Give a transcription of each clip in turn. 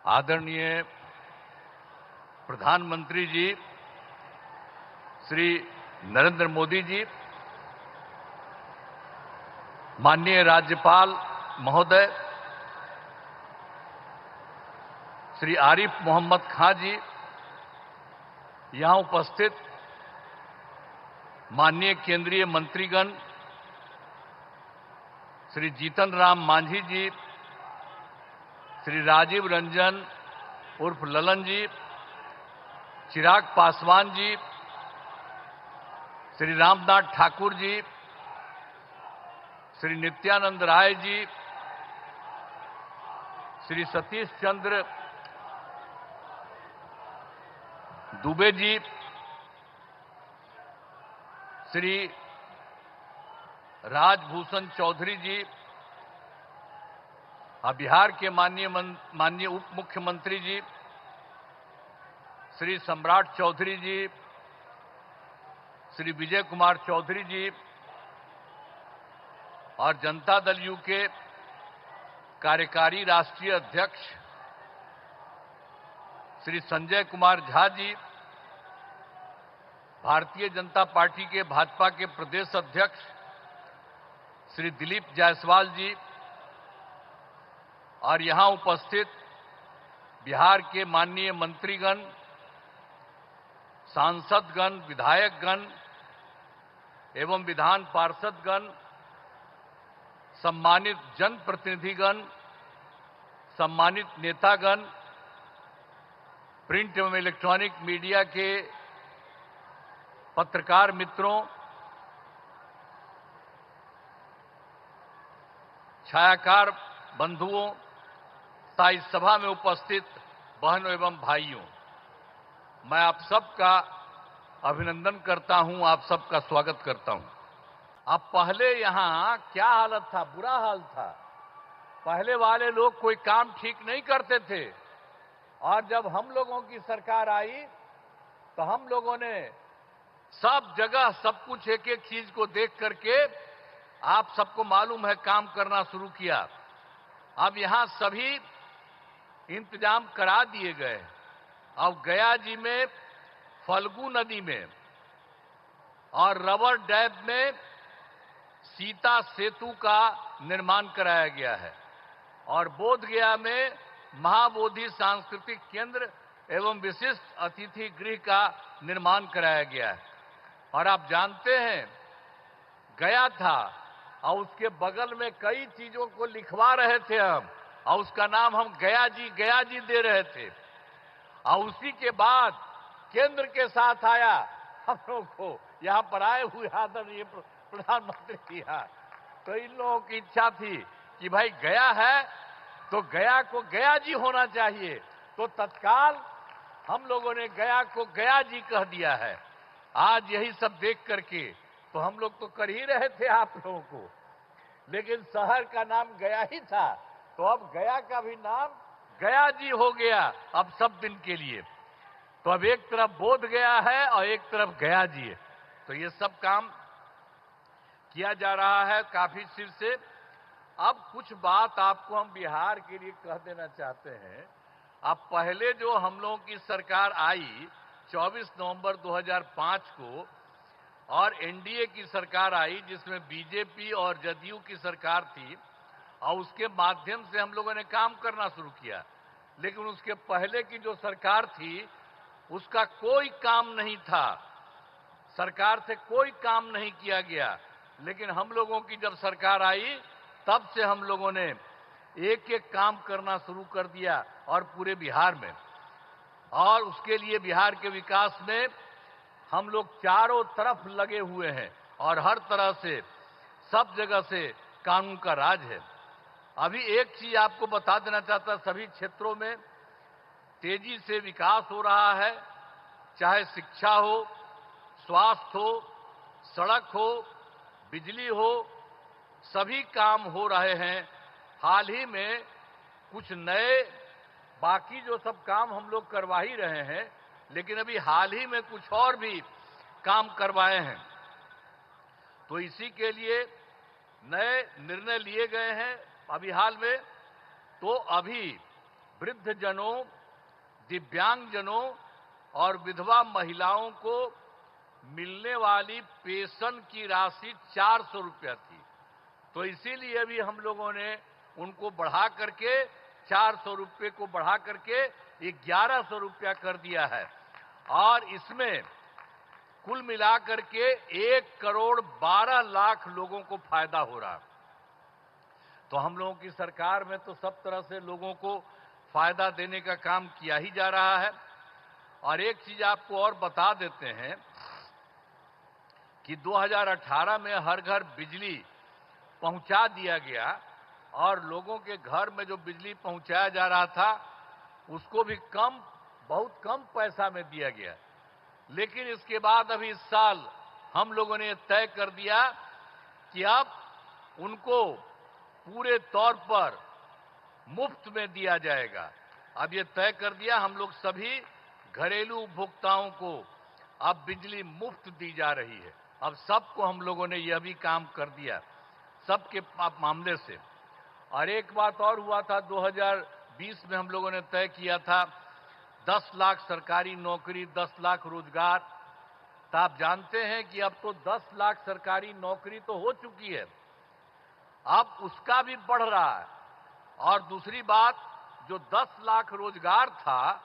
आदरणीय प्रधानमंत्री जी श्री नरेंद्र मोदी जी, माननीय राज्यपाल महोदय श्री आरिफ मोहम्मद खां जी, यहां उपस्थित माननीय केंद्रीय मंत्रीगण श्री जीतन राम मांझी जी, श्री राजीव रंजन उर्फ ललन जी, चिराग पासवान जी, श्री रामनाथ ठाकुर जी, श्री नित्यानंद राय जी, श्री सतीश चंद्र दुबे जी, श्री राजभूषण चौधरी जी, बिहार के माननीय उप मुख्यमंत्री जी श्री सम्राट चौधरी जी, श्री विजय कुमार चौधरी जी और जनता दल यू के कार्यकारी राष्ट्रीय अध्यक्ष श्री संजय कुमार झा जी, भारतीय जनता पार्टी के भाजपा के प्रदेश अध्यक्ष श्री दिलीप जायसवाल जी और यहां उपस्थित बिहार के माननीय मंत्रीगण, सांसदगण, विधायकगण एवं विधान पार्षदगण, सम्मानित जनप्रतिनिधिगण, सम्मानित नेतागण, प्रिंट एवं इलेक्ट्रॉनिक मीडिया के पत्रकार मित्रों, छायाकार बंधुओं तथा इस सभा में उपस्थित बहनों एवं भाइयों, मैं आप सबका अभिनंदन करता हूं, आप सबका स्वागत करता हूं। अब पहले यहां क्या हालत था? बुरा हाल था। पहले वाले लोग कोई काम ठीक नहीं करते थे और जब हम लोगों की सरकार आई तो हम लोगों ने सब जगह सब कुछ एक एक चीज को देख करके, आप सबको मालूम है, काम करना शुरू किया। अब यहां सभी इंतजाम करा दिए गए। अब गया जी में फल्गु नदी में और रबर डैम में सीता सेतु का निर्माण कराया गया है और बोधगया में महाबोधि सांस्कृतिक केंद्र एवं विशिष्ट अतिथि गृह का निर्माण कराया गया है। और आप जानते हैं, गया था और उसके बगल में कई चीजों को लिखवा रहे थे हम, और उसका नाम हम गया जी दे रहे थे। और उसी के बाद केंद्र के साथ आया हम लोगों को यहां पर आए हुए आदरणीय प्रधानमंत्री जी। तो इन लोगों की इच्छा थी कि भाई गया है तो गया को गया जी होना चाहिए, तो तत्काल हम लोगों ने गया को गया जी कह दिया है। आज यही सब देख करके तो हम लोग तो कर ही रहे थे आप लोगों को, लेकिन शहर का नाम गया ही था, तो अब गया का भी नाम गया जी हो गया अब सब दिन के लिए। तो अब एक तरफ बोध गया है और एक तरफ गया जी है, तो ये सब काम किया जा रहा है काफी सिर से। अब कुछ बात आपको हम बिहार के लिए कह देना चाहते हैं। अब पहले जो हम लोगों की सरकार आई 24 नवंबर 2005 को और एनडीए की सरकार आई जिसमें बीजेपी और जदयू की सरकार थी, और उसके माध्यम से हम लोगों ने काम करना शुरू किया। लेकिन उसके पहले की जो सरकार थी उसका कोई काम नहीं था, सरकार से कोई काम नहीं किया गया। लेकिन हम लोगों की जब सरकार आई तब से हम लोगों ने एक एक काम करना शुरू कर दिया और पूरे बिहार में, और उसके लिए बिहार के विकास में हम लोग चारों तरफ लगे हुए हैं और हर तरह से सब जगह से कानून का राज है। अभी एक चीज आपको बता देना चाहता, सभी क्षेत्रों में तेजी से विकास हो रहा है, चाहे शिक्षा हो, स्वास्थ्य हो, सड़क हो, बिजली हो, सभी काम हो रहे हैं। हाल ही में कुछ नए, बाकी जो सब काम हम लोग करवा ही रहे हैं, लेकिन अभी हाल ही में कुछ और भी काम करवाए हैं। तो इसी के लिए नए निर्णय लिए गए हैं अभी हाल में। तो अभी वृद्धजनों, दिव्यांगजनों और विधवा महिलाओं को मिलने वाली पेंशन की राशि 400 रुपया थी। तो इसीलिए भी हम लोगों ने उनको बढ़ा करके 400 रुपये को बढ़ा करके 1100 रुपया कर दिया है और इसमें कुल मिलाकर के 1,12,00,000 लोगों को फायदा हो रहा है। तो हम लोगों की सरकार में तो सब तरह से लोगों को फायदा देने का काम किया ही जा रहा है। और एक चीज आपको और बता देते हैं कि 2018 में हर घर बिजली पहुंचा दिया गया और लोगों के घर में जो बिजली पहुंचाया जा रहा था उसको भी बहुत कम पैसा में दिया गया। लेकिन इसके बाद अभी इस साल हम लोगों ने तय कर दिया कि अब उनको पूरे तौर पर मुफ्त में दिया जाएगा। अब ये तय कर दिया, हम लोग सभी घरेलू उपभोक्ताओं को अब बिजली मुफ्त दी जा रही है। अब सबको हम लोगों ने यह भी काम कर दिया सबके मामले से। और एक बात और हुआ था, 2020 में हम लोगों ने तय किया था 10 लाख सरकारी नौकरी, 10 लाख रोजगार। तो आप जानते हैं कि अब तो 10 लाख सरकारी नौकरी तो हो चुकी है, अब उसका भी बढ़ रहा है। और दूसरी बात, जो 10 लाख रोजगार था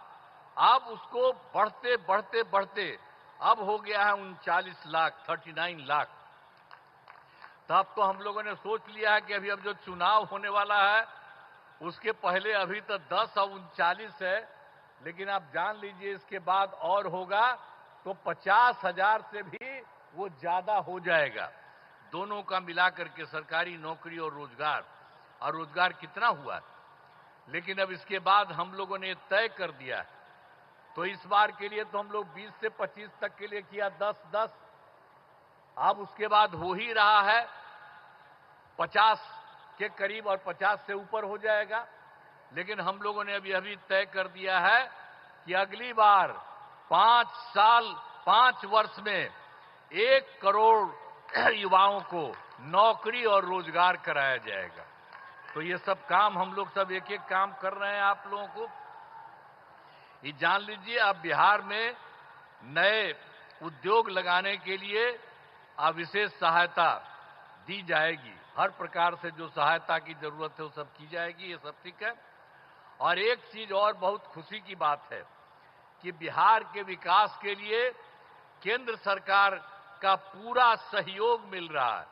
अब उसको बढ़ते बढ़ते बढ़ते अब हो गया है 39 लाख, 39 लाख। तब तो हम लोगों ने सोच लिया है कि अभी अब जो चुनाव होने वाला है उसके पहले अभी तो 10 और 39 है, लेकिन आप जान लीजिए इसके बाद और होगा तो 50,000 से भी वो ज्यादा हो जाएगा। दोनों का मिलाकर के सरकारी नौकरी और रोजगार कितना हुआ। लेकिन अब इसके बाद हम लोगों ने तय कर दिया है, तो इस बार के लिए तो हम लोग 20 से 25 तक के लिए किया 10-10। अब उसके बाद हो ही रहा है 50 के करीब और 50 से ऊपर हो जाएगा। लेकिन हम लोगों ने अभी तय कर दिया है कि अगली बार 5 वर्ष में 1 करोड़ युवाओं को नौकरी और रोजगार कराया जाएगा। तो ये सब काम हम लोग सब एक एक काम कर रहे हैं। आप लोगों को ये जान लीजिए, अब बिहार में नए उद्योग लगाने के लिए अब विशेष सहायता दी जाएगी। हर प्रकार से जो सहायता की जरूरत है वो सब की जाएगी, ये सब ठीक है। और एक चीज और बहुत खुशी की बात है कि बिहार के विकास के लिए केंद्र सरकार का पूरा सहयोग मिल रहा है।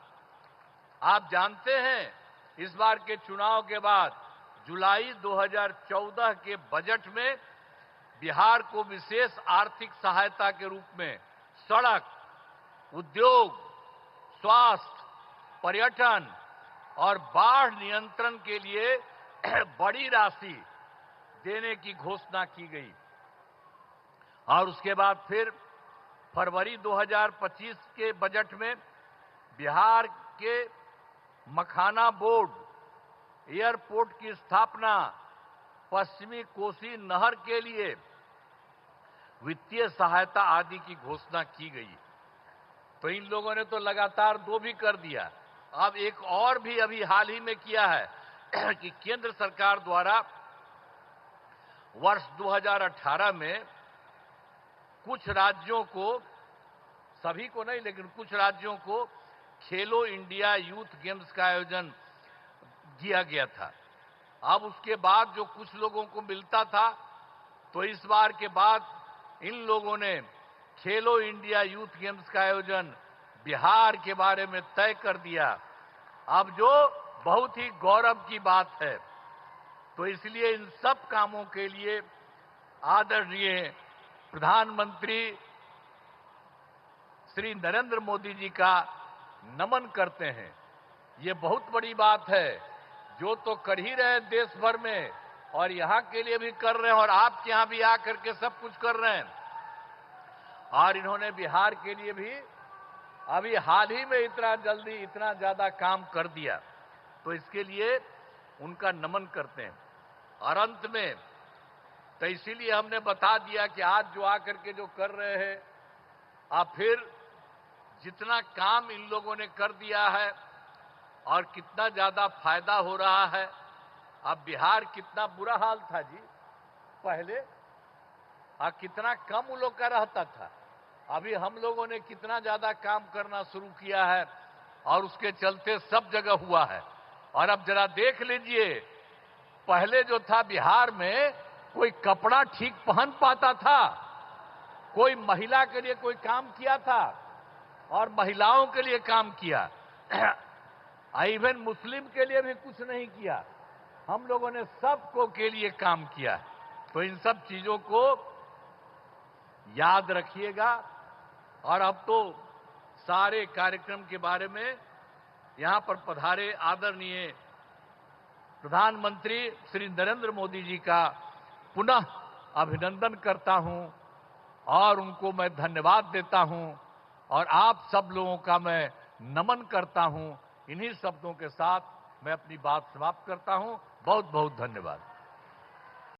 आप जानते हैं इस बार के चुनाव के बाद जुलाई 2014 के बजट में बिहार को विशेष आर्थिक सहायता के रूप में सड़क, उद्योग, स्वास्थ्य, पर्यटन और बाढ़ नियंत्रण के लिए बड़ी राशि देने की घोषणा की गई। और उसके बाद फिर फरवरी 2025 के बजट में बिहार के मखाना बोर्ड, एयरपोर्ट की स्थापना, पश्चिमी कोसी नहर के लिए वित्तीय सहायता आदि की घोषणा की गई। तो इन लोगों ने तो लगातार 2 भी कर दिया। अब एक और भी अभी हाल ही में किया है कि केंद्र सरकार द्वारा वर्ष 2018 में कुछ राज्यों को, सभी को नहीं लेकिन कुछ राज्यों को खेलो इंडिया यूथ गेम्स का आयोजन किया गया था। अब उसके बाद जो कुछ लोगों को मिलता था, तो इस बार के बाद इन लोगों ने खेलो इंडिया यूथ गेम्स का आयोजन बिहार के बारे में तय कर दिया। अब जो बहुत ही गौरव की बात है। तो इसलिए इन सब कामों के लिए आदरणीय प्रधानमंत्री श्री नरेंद्र मोदी जी का नमन करते हैं। ये बहुत बड़ी बात है, जो तो कर ही रहे हैं देश भर में और यहां के लिए भी कर रहे हैं और आपके यहां भी आकर के सब कुछ कर रहे हैं। और इन्होंने बिहार के लिए भी अभी हाल ही में इतना जल्दी इतना ज्यादा काम कर दिया, तो इसके लिए उनका नमन करते हैं। और अंत में तो इसीलिए हमने बता दिया कि आज जो आकर के जो कर रहे हैं, आप फिर जितना काम इन लोगों ने कर दिया है और कितना ज्यादा फायदा हो रहा है। अब बिहार कितना बुरा हाल था जी, पहले कितना कम उन लोग का रहता था। अभी हम लोगों ने कितना ज्यादा काम करना शुरू किया है और उसके चलते सब जगह हुआ है। और अब जरा देख लीजिए, पहले जो था बिहार में कोई कपड़ा ठीक पहन पाता था, कोई महिला के लिए कोई काम किया था और महिलाओं के लिए काम किया, इवन मुस्लिम के लिए भी कुछ नहीं किया। हम लोगों ने सबको के लिए काम किया। तो इन सब चीजों को याद रखिएगा। और अब तो सारे कार्यक्रम के बारे में यहां पर पधारे आदरणीय प्रधानमंत्री श्री नरेंद्र मोदी जी का पुनः अभिनंदन करता हूं और उनको मैं धन्यवाद देता हूं और आप सब लोगों का मैं नमन करता हूं। इन्हीं शब्दों के साथ मैं अपनी बात समाप्त करता हूं। बहुत बहुत धन्यवाद।